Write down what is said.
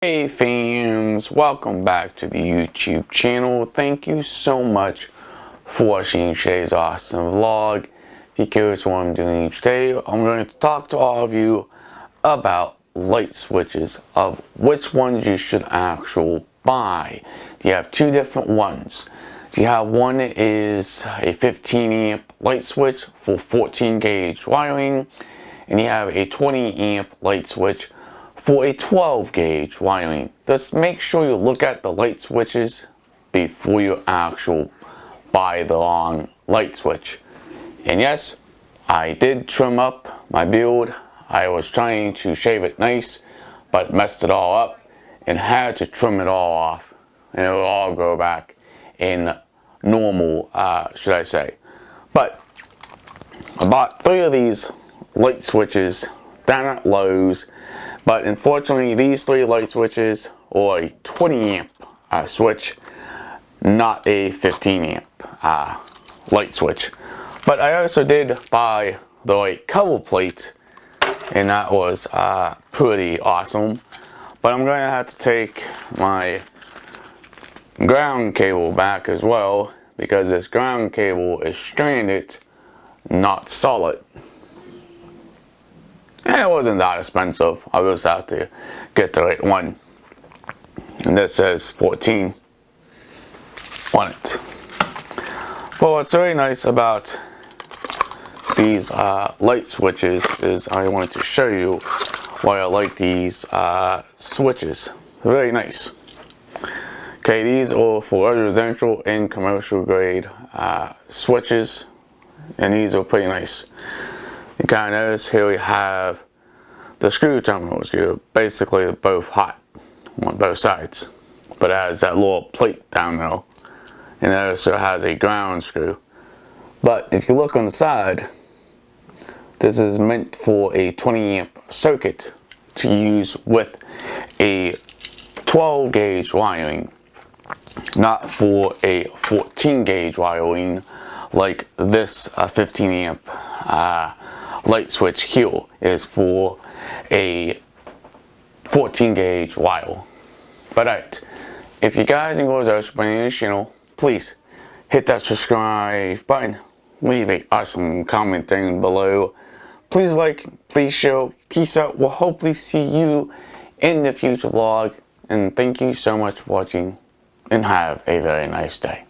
Hey fans, welcome back to the YouTube channel. Thank you so much for watching today's awesome vlog. If you're curious what I'm doing each day, I'm going to talk to all of you about light switches, of which ones you should actually buy. You have two different ones. You have one that is a 15 amp light switch for 14 gauge wiring, and you have a 20 amp light switch for a 12 gauge wiring. Just make sure you look at the light switches before you actually buy the wrong light switch. And yes, I did trim up my build. I was trying to shave it nice, but messed it all up and had to trim it all off, and it will all go back in normal, should I say. But I bought 3 of these light switches down at Lowe's. But unfortunately, these 3 light switches are a 20 amp switch, not a 15 amp light switch. But I also did buy the light cover plates, and that was pretty awesome. But I'm going to have to take my ground cable back as well, because this ground cable is stranded, not solid. And it wasn't that expensive. I just have to get the right one. And this says 14 on it. But what's really nice about these light switches is I wanted to show you why I like these switches. They're very nice. Okay, these are for residential and commercial grade switches, and these are pretty nice. You kind of notice here we have the screw terminals. You're basically both hot on both sides, but it has that little plate down there, and it also has a ground screw. But if you look on the side, this is meant for a 20 amp circuit to use with a 12 gauge wiring, not for a 14 gauge wiring like this 15 amp light switch here is for a 14 gauge wire. But alright, if you guys enjoy this channel, please hit that subscribe button, leave a awesome comment down below. Please like, please share, peace out. We'll hopefully see you in the future vlog, and thank you so much for watching, and have a very nice day.